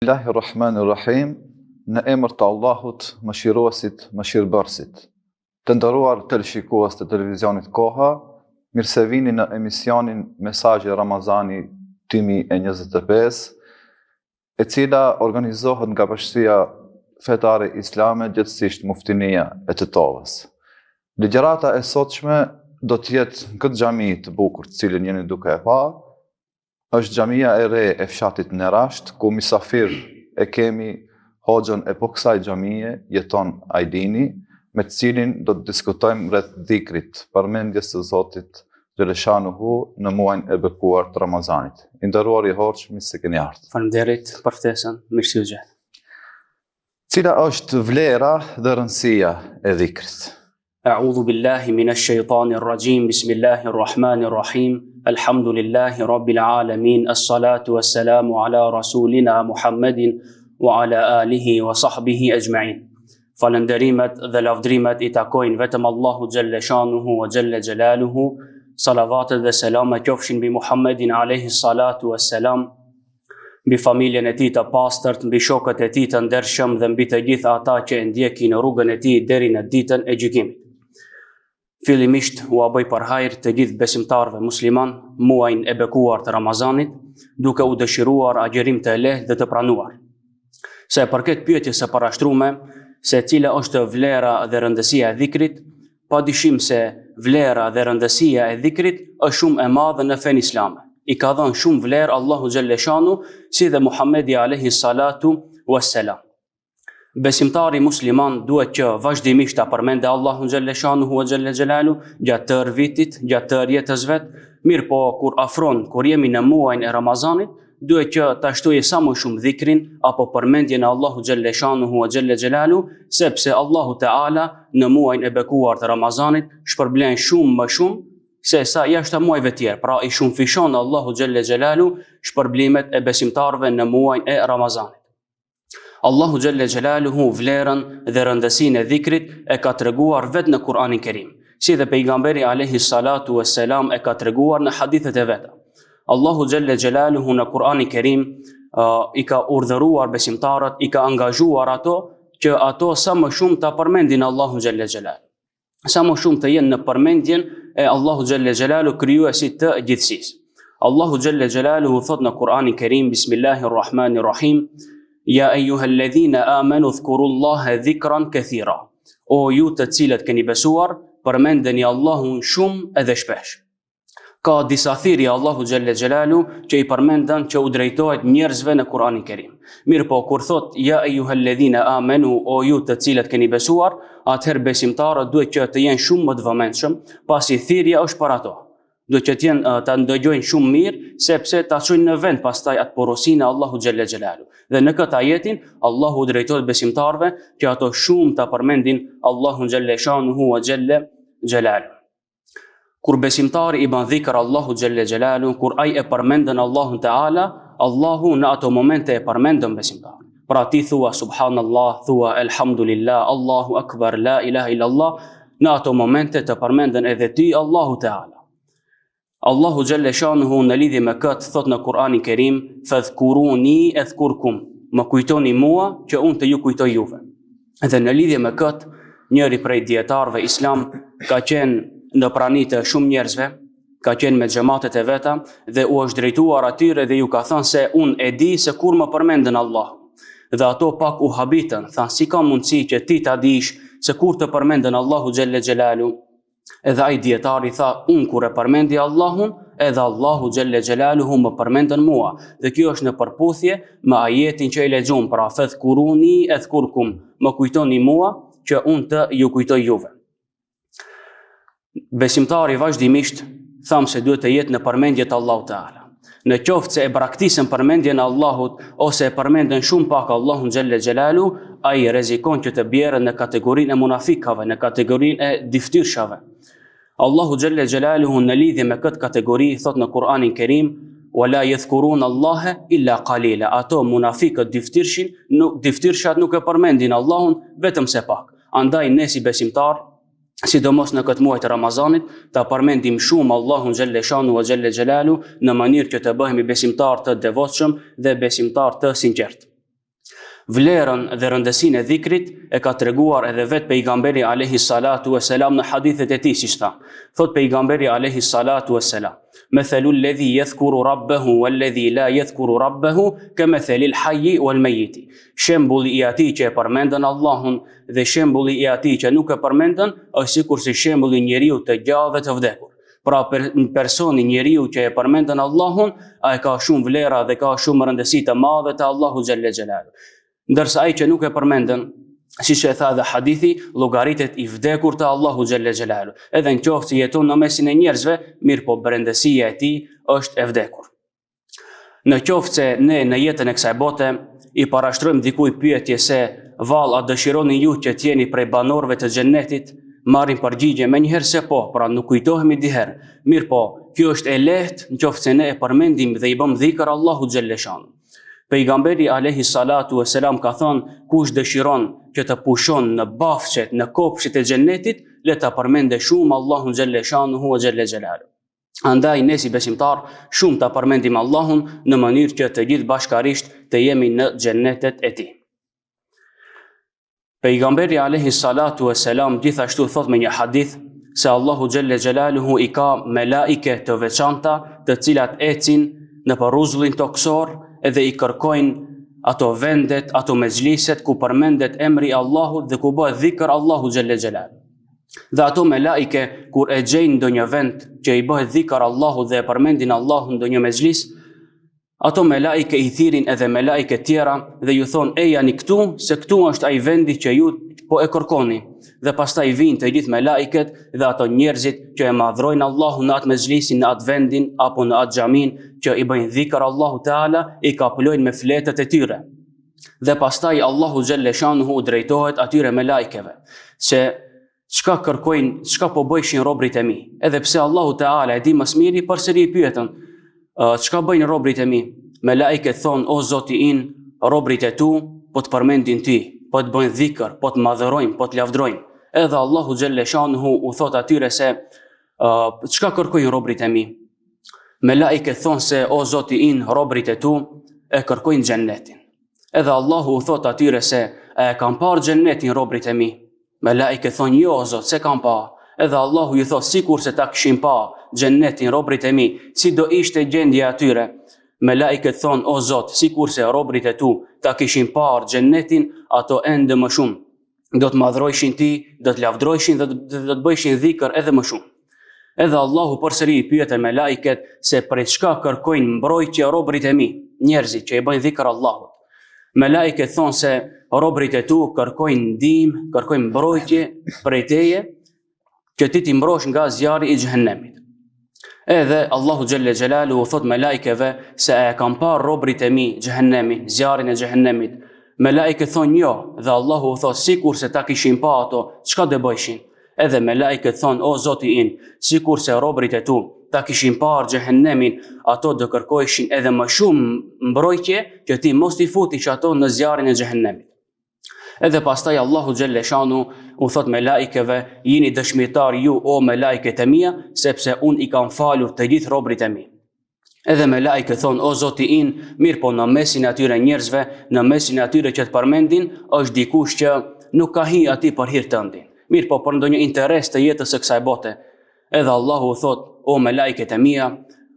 Bismillahirrahmanirrahim, në emër të Allahut, mëshiruesit, mëshirbërësit. Të nderuar teleshikues të televizionit Koha, mirë se vini në emisionin Mesazhe Ramazani 2025, e cila organizohet nga Bashkia Fetare Islame, gjithësisht Muftinia e Tetovës. Ligjërata e sotshme do të jetë në këtë xhami të bukur, të cilën jeni duke e parë. Është xhamia e re e fshatit Nerasht, ku misafir e kemi hoxhën e po kësaj xhamie, jeton Ajdini, me të cilin do të diskutojmë rreth dhikrit, përmendjes së Zotit Xheleshanuhu në muajin e bekuar të Ramazanit. I nderuar i hoxh, mirë se keni ardhur. Faleminderit për ftesën, mirë se u gjej. Cila është vlera dhe rëndësia e dhikrit? A'udhu billahi minash shaitanir rajim, bismillahir rahmanir rahim, alhamdulillahi rabbil alamin, as-salatu was-salamu ala rasulina Muhammedin wa ala alihi wa sahbihi ajma'in. Falënderimet dhe lavdrimet i takojnë vetëm Allahu xhelle shanuhu wa xhelle xhelaluhu. Salavatet dhe selamet qofshin mbi Muhammedin alayhi salatu wassalam, mbi familjen e tij të pastërt, mbi shokët e tij të ndershëm dhe mbi të gjithë ata që e ndjekin rrugën e tij deri në ditën e gjykimit. Fillimisht u bëj përhajër të gjithë besimtarëve musliman muajin e bekuar të Ramazanit, duke u dëshiruar agjerim të lehtë dhe të pranuar. Se përket pyetjes së parashtruar, se cila është vlera dhe rëndësia e dhikrit, padyshim se vlera dhe rëndësia e dhikrit është shumë e madhe në fenë islame. I ka dhënë shumë vlerë Allahu xhelle shanu, si dhe Muhamedi alayhi salatu wassalam. Besimtari musliman duhet që vazhdimisht ta përmendë Allahun xhelle shanuhu wa xhelle xhelalu gjatë tërë vitit, gjatë tërë jetës vet, mirë po kur jemi në muajin e Ramazanit, duhet që ta shtojë sa më shumë dhikrin apo përmendjen e Allahu xhelle shanuhu wa xhelle xhelalu, sepse Allahu Teala në muajin e bekuar të Ramazanit shpërblen shumë më shumë se sa jashtë muajve tjerë. Pra i shumë fishon Allahu xhelle xhelalu shpërblimet e besimtarëve në muajin e Ramazanit. Allahu xhelle xhelaluhu vlerën dhe rëndësinë e dhikrit e ka treguar vetë në Kur'anin Kerim, si dhe pejgamberi alayhi salatu wassalam e ka treguar në hadithet e veta. Allahu xhelle xhelaluhu në Kur'anin Kerim i ka urdhëruar besimtarët, i ka angazhuar ato që ato sa më shumë ta përmendin Allahu xhelle xhelalu. Sa më shumë të jenë në përmendjen e Allahu xhelle xhelalu, krijuesit të gjithësisë. Allahu xhelle xhelaluhu thot në Kur'anin Kerim, bismillahir rahmanir rahim, ja ejuhalladhina amanu dhkurullaha dhikran kathira. O ju të cilët keni besuar, përmendeni Allahun shumë edhe shpesh. Ka disa thirrje Allahu xhelle xhelalu që i përmenden që u drejtohet njerëzve në Kur'anin Kerim. Mirë po kur thot ja ejuhalladhina amanu, o ju të cilët keni besuar, atëherë besimtarët duhet që të jenë shumë më të vëmendshëm, pasi thirrja është për ato. Duhet që ta ndëgjojnë shumë mirë, sepse ta çojnë në vend pastaj atë porosinë e Allahu xhelle xhelalu. Dhe në këtë ajetin Allahu drejtohet besimtarëve që ato shumë ta përmendin Allahun xhelle shanuhu wa xhelle xhelalu. Kur besimtari i bën dhikr Allahu xhelle xhelalu, kur ai e përmendën Allahun Teala, Allahu në ato momente e përmendën besimtarin. Pra ti thua subhanallah, thua elhamdulillah, Allahu akbar, la ilaha illallah, në ato momente të përmendën edhe ti Allahu Teala. Allahu xhelle shanuhu në lidhje me këtë thot në Kur'anin Kerim, fadhkuruni adhkurkum, më kujtoni mua që unë të ju kujtoj juve. Dhe në lidhje me këtë, njëri prej dietarëve islam ka qenë në prani të shumë njerëzve, ka qenë me xhamatet e veta dhe u është drejtuar atyre dhe ju ka thënë se unë e di se kur më përmendën Allah. Dhe ato pak u habitën, thanë si ka mundësi që ti ta dish se kur të përmendën Allahu xhelle xhelalu. Edhe ai dietari tha, unë kur e përmendi Allahun, edhe Allahu xhelle xhelaluhu më përmendën mua. Dhe kjo është në përputhje me ajetin që e lexuam, pra fadhkuruni adhkurkum, më kujtoni mua që unë të ju kujtoj juve. Besimtari vazhdimisht tham se duhet të jetë në përmendje të Allahut Teala. Në qoftë se e braktisën përmendjen e Allahut ose e përmenden shumë pak Allahun xhelle xhelalu, ai rrezikon që të bjerë në kategorinë e munafikave, në kategorinë e diftyrshave. Allahu xhelle xhelaluhu në lidhje me këtë kategori thot në Kur'anin Kerim, wala yadhkuruna Allaha illa qalila. Ato munafikët diftyrshat nuk e përmendin Allahun vetëm se pak. Andaj ne si besimtar, sidomos në këtë muaj të Ramazanit, ta përmendim shumë Allahun xhelle shanu wa xhelle xhelalu në mënyrë që të bëhemi besimtar të devotshëm dhe besimtar të sinqert. Vlerën dhe rëndësinë e dhikrit e ka treguar edhe vetë pejgamberi alayhi salatu wassalam në hadithet e tij, siç tha. Thot pejgamberi alayhi salatu wassalam: "Mathalu alladhi yadhkuru rabbahu walladhi la yadhkuru rabbahu kamathali al-hayyi wal-mayyit." Shembulli i atij që e përmendën Allahun dhe shembulli i atij që nuk e përmendën është sikurse shembulli i njeriu të gjallë dhe të vdekur. Pra personi njeriu që e përmendën Allahun, ai ka shumë vlera dhe ka shumë rëndësi të madhe te Allahu xhalla xhelalu. Ndërsa ai që nuk e përmendën, siç e tha dhe hadithi, llogaritet i vdekur te Allahu xhalla xhelalu. Edhe në qoftë se jeton në mesin e njerëzve, mirë po brendësia e tij është e vdekur. Në qoftë se ne në jetën e kësaj bote i parashtrojmë dikujt pyetje se vallë a dëshironi ju që të jeni prej banorëve të xhennetit, marrin përgjigje menjëherë se po, pra nuk kujtohemi diherë. Mirë po, kjo është e lehtë në qoftë se ne e përmendim dhe i bëm dhikr Allahu xhalla xhelalu. Pejgamberi alayhi salatu wassalam ka thonë, kush dëshiron që të pushon në bafshet, në kopshtet e xhennetit, le ta përmendë shumë Allahun xhalla shanuhu wa xhalla xhelalu. Andaj ne si besimtar shumë ta përmendim Allahun në mënyrë që të gjithë bashkarisht të jemi në xhennetet e tij. Pejgamberi alayhi salatu wassalam gjithashtu thot me një hadith se Allahu xhalla xhelaluhu i ka melaike të veçanta, të cilat ecin në rrezullin toksor edhe i kërkojnë ato vendet, ato mezhliset ku përmendet emri Allahut dhe ku bëhet dhikr Allahu xhalla xhelalu. Dhe ato melaike kur e gjejnë ndonjë vend që i bëhet dhikr Allahut dhe e përmendin Allahun ndonjë mezhlis, ato melaike i thirin edhe melaike tjera dhe ju thonë, e jani këtu, se këtu është ai vendi që ju po e kërkoni. Dhe pastaj vinë të gjithë melaiket dhe ato njerëzit që e madhrojnë Allahun në atë mezhlisin, në atë vendin apo në atë xhamin që i bëjnë dhikr Allahu Teala, i kapulojnë me fletët e tyre. Dhe pastaj Allahu xhalla shanuhu drejtohet atyre melaikeve se çka kërkojnë, çka po bëjshin robrit e mi. Edhe pse Allahu Teala e di më së miri, përsëri i pyetën, çka bëjnë robrit e mi? Melaiket thonë, o Zoti in, robrit e tu po të përmendin ty, po të bëjnë dhikr, po të madhërojnë, po të lavdrojnë. Edhe Allahu xhalla shanuhu u thot atyre se çka kërkojnë robrit e mi? Melaiket thonë se o Zoti in, robrit e tu e kërkojnë xhennetin. Edhe Allahu u thot atyre se e kam parë xhennetin robrit e mi? Melaiket thonë jo o Zot, se kam pa. Edhe Allahu ju thot sikur se ta kishin pa xhennetin robrit e mi, si do ishte gjendja atyre? Melaiket thonë o Zot, sikur se robrit e tu ta kishin parë xhennetin, ato ende më shumë do të madhrojshin ti, do të lavdrojshin dhe do të bëjshin dhikr edhe më shumë. Edhe Allahu përsëri i pyet melaiket se prej çka kërkojnë mbrojtje robrit e mi, njerëzit që i bëjnë dhikr Allahut. Melaiket thonë se robrit e tu kërkojnë ndihmë, kërkojnë mbrojtje prej teje që ti t'i mbrosh nga zjarri i xhehenemit. Edhe Allahu xhalla xhelalu u thot melaikeve se e kam parë robrit e mi xhehenemin, zjarrin e xhehenemit. Melaiket thonë jo, dhe Allahu u thot sikur se ta kishin pa ato, çka do bëjshin? Edhe melaiket thonë o Zoti in, sikur se robrit e tu ta kishin parë xhehenemin, ato do kërkojshin edhe më shumë mbrojtje që ti mos t'i futish ato në zjarrin e xhehenemit. Edhe pastaj Allahu xhalla shanu u thot melaikeve, jini dëshmitar ju o melaiket e mia, sepse unë i kam falur të gjithë robrit e mi. Edhe melaiket thonë o Zoti in, mirë po në mesin e atyre njerëzve, në mesin e atyre që të përmendin, është dikush që nuk ka hi ati për hir tëndin. Mirë po për ndonjë interes të jetës së kësaj bote. Edhe Allahu u thot o melaiket e mia,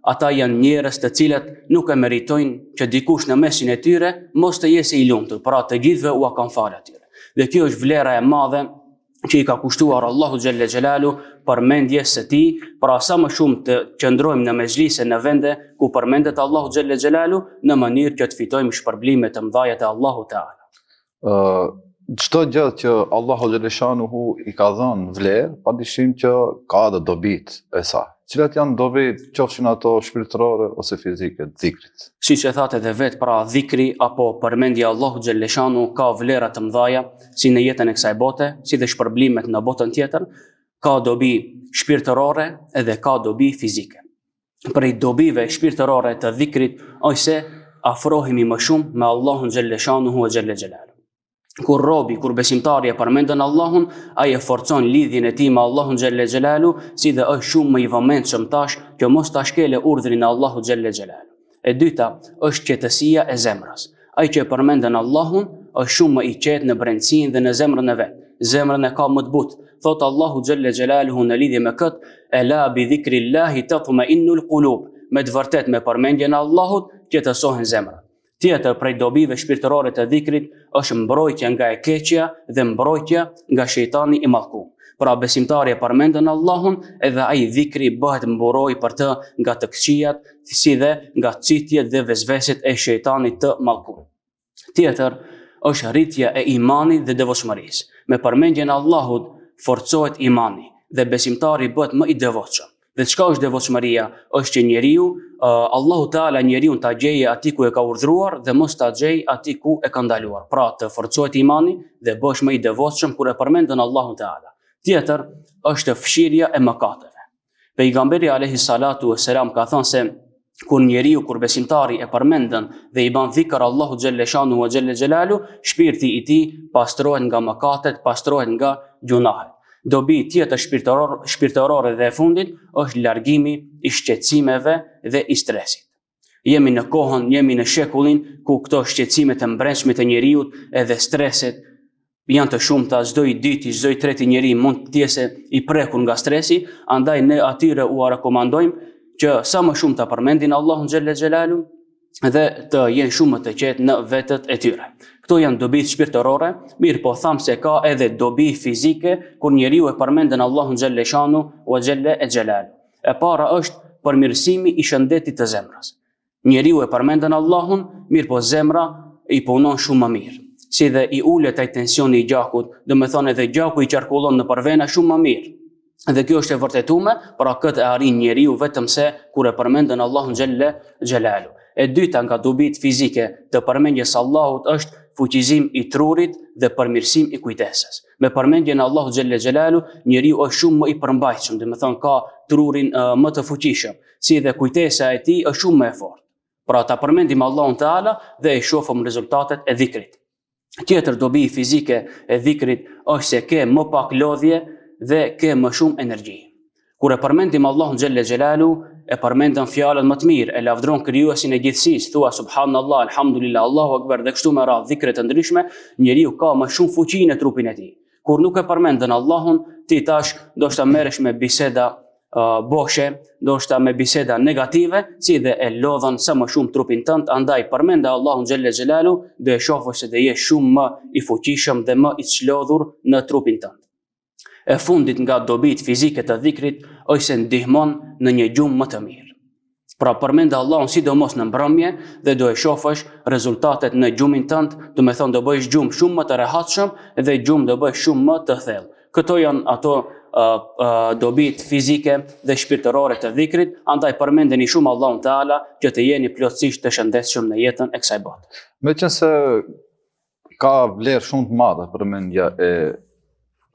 ata janë njerëz të cilët nuk e meritojnë që dikush në mesin e tyre mos të jesë i lumtur, pra të gjithëve u kam falë atyre. Dhe kjo është vlera e madhe që i ka kushtuar Allahu xhalla xhelalu përmendjes së tij, pra sa më shumë të qëndrojmë në mezhlise, në vende ku përmendet Allahu xhalla xhelalu, në mënyrë që të fitojmë shpërblime të mëdha të Allahu Teala. Çdo gjë që Allahu xhalla shanuhu i ka dhënë vlerë, padyshim që ka edhe dobit e saj. Cilat janë dobit, qofshin ato shpirtërore ose fizike, të dhikrit? Siç e thatë edhe vetë, pra dhikri apo përmendja Allahu xhalla shanu ka vlera të mëdha, si në jetën e kësaj bote, si dhe shpërblimet në botën tjetër, ka dobi shpirtërore edhe ka dobi fizike. Prej dobive shpirtërore të dhikrit është se afrohemi më shumë me Allahun xhalla shanuhu xhalla xhelalu. Kur robi, kur besimtari e përmendën Allahun, ai e forcon lidhjen e tij me Allahun xhalla xhelalu, si dhe është shumë më i vëmendshëm tash që mos ta shkelë urdhrin e Allahut xhalla xhelalu. E dyta është qetësia e zemrës. Ai që e përmendën Allahun është shumë më i qetë në brendësinë dhe në zemrën e vet. Zemrën e ka më të butë. Thot Allahu xhalla xjalaluhu në lidhje me këtë, ela bi dhikrillahi tatma'innul qulub. Me të vërtet me përmendjen e Allahut qetësohen zemrat. Tjetër prej dobive shpirtërore të dhikrit është mbrojtja nga e keqja dhe mbrojtja nga shejtani i mallkuar. Pra besimtari e përmendën Allahun, edhe ai dhikri bëhet mburoj për të nga të këqijat, si dhe nga citjet dhe vezveset e shejtanit të mallkuar. Tjetër është rritja e imanit dhe devotshmërisë. Me përmendjen e Allahut forcohet imani dhe besimtari bëhet më i devotshëm. Dhe çka është devotshmëria? Është që njeriu, Allahu Teala njeriu ta gjejë aty ku e ka urdhëruar dhe mos ta gjejë aty ku e ka ndaluar. Pra të forcohet imani dhe bëhesh më i devotshëm kur e përmendën Allahu Teala. Tjetër është fshirja e mëkateve. Pejgamberi alayhi salatu wassalam ka thënë se kur besimtari e përmendën dhe i bën dhikr Allahu xhelle shanu wa xhelle xhelalu, shpirti i tij pastrohet nga mëkatet, pastrohet nga gjunahet. Dobi tjetër shpirtërore dhe e fundit është largimi i shqetësimeve dhe i stresit. Jemi në kohën, jemi në shekullin ku këto shqetësimet e brendshme të njeriut edhe streset janë të shumta, çdo i dyti, çdo i treti njeri mund të jetë i prekur nga stresi, andaj ne atyre u rekomandojmë që sa më shumë të përmendin Allahun xhelle xhelalu dhe të jenë shumë të qetë në vetët e tyre. Këto janë dobi shpirtërore, mirë po tham se ka edhe dobi fizike kur njeriu e përmendën Allahun xhelle shanu wa xhelle xhelalu. E para është përmirësimi i shëndetit të zemrës. Njeriu e përmendën Allahun, mirë po zemra i punon shumë më mirë. Si dhe i ulet ai tensioni i gjakut, do të thonë edhe gjaku i qarkullon nëpër vena shumë më mirë. Dhe kjo është e vërtetuar, pra këtë e arrin njeriu vetëm se kur e përmendën Allahun xhelle xhelalu. E dyta nga dobit fizike të përmendjes Allahut është fuqizim i trurit dhe përmirësim i kujdeses. Me përmendjen e Allahut xhelle xhelalu, njeriu është shumë më i përmbajtshëm, do të thonë ka trurin më të fuqishëm, si dhe kujtesa e tij është shumë më e fortë. Pra ta përmendim Allahun Teala dhe e shohim rezultatet e dhikrit. Tjetër dobi fizike e dhikrit është se ke më pak lodhje dhe ke më shumë energji. Kur e përmendim Allahun xhelle xhelalu, e përmendën fjalën më të mirë, e lavdron krijuesin e gjithësisë, thua subhanallah, alhamdulillah, Allahu akbar dhe kështu me radhë dhikre të ndryshme, njeriu ka më shumë fuqi në trupin e tij. Kur nuk e përmendën Allahun, ti tash ndoshta merresh me biseda boshe, ndoshta me biseda negative, si dhe e lodhën sa më shumë trupin tënd, andaj përmende Allahun xhelle xhelalu, do e shohësh se do je shumë më i fuqishëm dhe më i çlodhur në trupin tënd. E fundit nga dobit fizike të dhikrit është se ndihmon në një gjumë më të mirë. Pra përmende Allahun sidomos në mbrëmje dhe do e shohësh rezultatet në gjumin tënd, do të thonë do bësh gjumë shumë më të rehatshëm dhe gjumë do bësh shumë më të thellë. Këto janë ato dobit fizike dhe shpirtërore të dhikrit, andaj përmendeni shumë Allahun Teala që të jeni plotësisht të shëndetshëm në jetën e kësaj bote. Meqense ka vlerë shumë të madhe përmendja e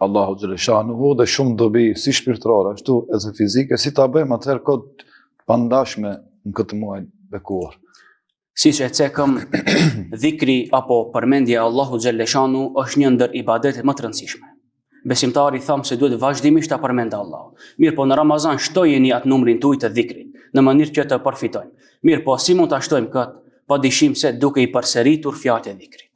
Allahu xhelle shanuhu dhe shumë dobi si shpirtërore ashtu edhe fizike, si ta bëjmë atëherë kod pandashme në këtë muaj bekuar. Siç e cekëm, dhikri apo përmendja e Allahu xhelle shanu është një ndër ibadetet më të rëndësishme. Besimtari thamë se duhet vazhdimisht ta përmendë Allahu. Mirë po në Ramazan shtojeni atë numrin tuaj të dhikrit, në mënyrë që të përfitojmë. Mirë po si mund ta shtojmë këtë? Padyshim se duke i përsëritur fjalët e dhikrit.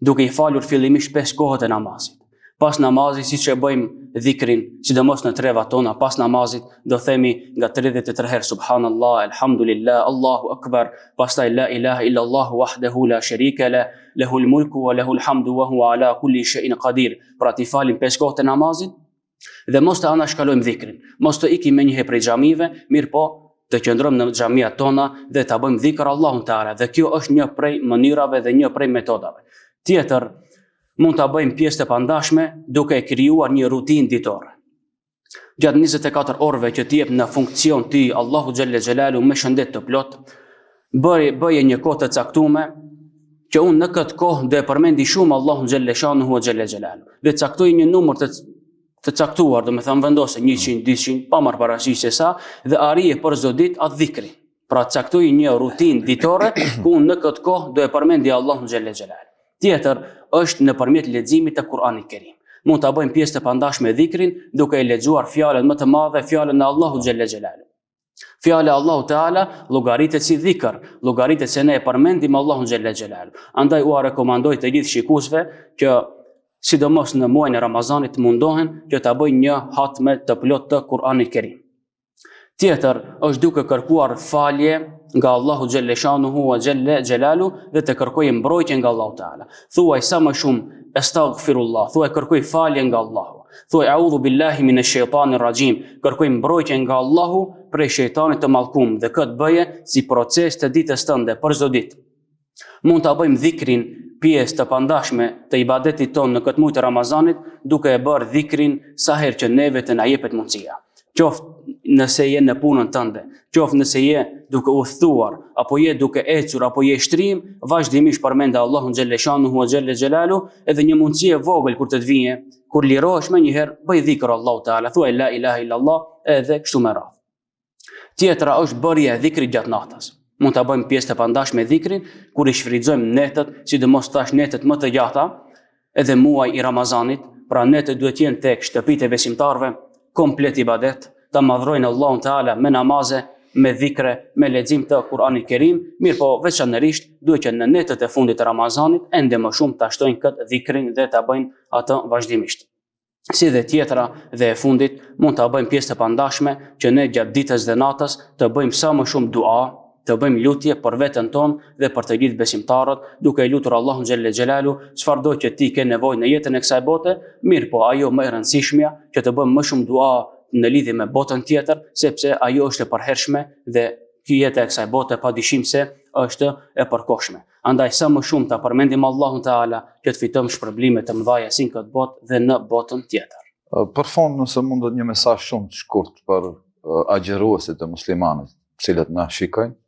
Duke i falur fillimisht 5 kohët e namazit. Pas namazit, siç e bëjmë dhikrin, sidomos në trevat tona, pas namazit do themi nga 33 herë subhanallah, alhamdulillah, Allahu akbar, pastaj la ilaha illa Allah wahdahu la sharika la, lahul mulku wa lahul hamdu wa huwa ala kulli shay'in qadir. Pra ti falim 5 kohët e namazit dhe mos të anashkalojmë dhikrin. Mos të ikim me njëherë prej xhamive, mirë po të qëndrojmë në xhamiat tona dhe ta bëjmë dhikr Allahun Teala. Dhe kjo është një prej mënyrave dhe një prej metodave. Tjetër, mund ta bëjmë pjesë të pandashme duke krijuar një rutinë ditore. Gjatë 24 orëve që ti jep në funksion ti Allahu xhelle xhelalu me shëndet të plot, bëje një kohë të caktuar që unë në këtë kohë do e përmendi shumë Allahun xhelle shanuhu xhelle xhelalu. Dhe caktoj një numër të caktuar, do të thënë vendose 100, 200, pa marrë parasysh se sa, dhe arrije për çdo ditë atë dhikri. Pra caktoj një rutinë ditore ku unë në këtë kohë do e përmendi Allahun xhelle xhelalu. Tjetër është nëpërmjet leximit të Kuranit Kerim. Mund ta bëjmë pjesë të pandashme dhikrin duke e lexuar fjalën më të madhe, fjalën e Allahut xhelle xhelalu. Fjala Allahu Teala llogaritet si dhikr, llogaritet se ne e përmendim Allahun xhella xhelalu. Andaj u rekomandoj të gjithë shikuesve që sidomos në muajin e Ramazanit mundohen që ta bëjnë një hatme të plot të Kur'anit Kerim. Tjetër është duke kërkuar falje nga Allahu xhelle shanuhu wa xhelle xhelalu dhe të kërkojë mbrojtje nga Allahu Teala. Thuaj sa më shumë astaghfirullah, thuaj kërkoj falje nga Allahu. Thuaj a'udhu billahi minash shaitanir rajim, kërkoj mbrojtje nga Allahu prej shejtanit të mallkum dhe këtë bëje si proces të ditës tënde për çdo ditë. Mund ta bëjmë dhikrin pjesë të pandashme të ibadetit tonë në këtë muaj të Ramazanit, duke e bërë dhikrin sa herë që neve të na jepet mundësia. Qoftë nëse je në punën tënde, qoftë nëse je duke udhëtuar, apo je duke ecur, apo je shtrim, vazhdimisht përmend Allahun xhelle shanuhu wa xhelle xhelalu, edhe një mundësi e vogël kur të të vije, kur lirohesh më një herë, bëj dhikr Allahu Teala, thuaj la ilaha illallah, edhe kështu me radhë. Tjetra është bërja e dhikrit gjatë natës. Mund ta bëjmë pjesë të pandashme dhikrin kur i shfrytëzojmë netët, sidomos tash netët më të gjata, edhe muaj i Ramazanit, pra netët duhet jenë tek shtëpitë e besimtarëve, komplet ibadet, ta madhrojnë Allahun Teala me namaze, me dhikre, me lexim të Kur'anit Kerim, mirë po veçanërisht duhet që në netët e fundit të Ramazanit ende më shumë ta shtojnë këtë dhikrin dhe ta bëjnë atë vazhdimisht. Si dhe tjetra dhe e fundit, mund ta bëjmë pjesë të pandashme që ne gjatë ditës dhe natës të bëjmë sa më shumë dua, të bëjmë lutje për veten tonë dhe për të gjithë besimtarët, duke i lutur Allahun xhelle xhelalu çfarëdo që ti ke nevojë në jetën e kësaj bote, mirë po ajo më e rëndësishmja që të bëjmë më shumë dua në lidhje me botën tjetër, sepse ajo është e përhershme dhe kjo jeta e kësaj bote padyshim se është e përkohshme. Andaj sa më shumë ta përmendim Allahun Teala që të fitojmë shpërblime të mëdha si në këtë botë dhe në botën tjetër. Për fond, nëse mundet një mesazh shumë të shkurt për agjeruesit e muslimanët, cilët na shikojnë.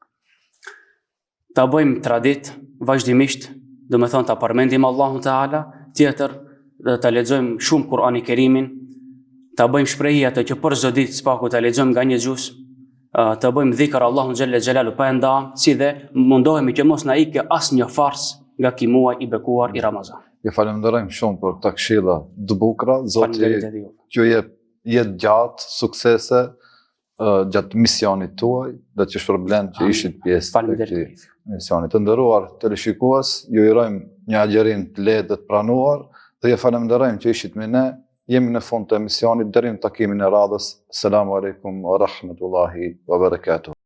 Ta bëjmë tradit vazhdimisht, do me thonë ta përmendim Allahun Teala, tjetër ta lexojmë shumë Kur'anin Kerimin, ta bëjmë shprehje ato që për çdo ditë spaku ta lexojmë nga një xhuz, të bëjmë dhikr Allahun xhelle xhelalu pa enda, si dhe mundohemi që mos na ikë asnjë fars nga ky muaj i bekuar i Ramazan. Ju falenderojmë shumë për këta këshilla të bukura, Zoti ju jep jetë gjatë, suksese gjatë misionit tuaj dhe që shpërblen që ishit pjesë të këtij misionit. Të nderuar teleshikues, ju urojmë një agjerim të lehtë dhe të pranuar dhe ju falenderojmë që ishit me ne. Jemi në fund të emisionit, deri në takimin e radhës. Selamu alaikum wa rahmetullahi wa barakatuh.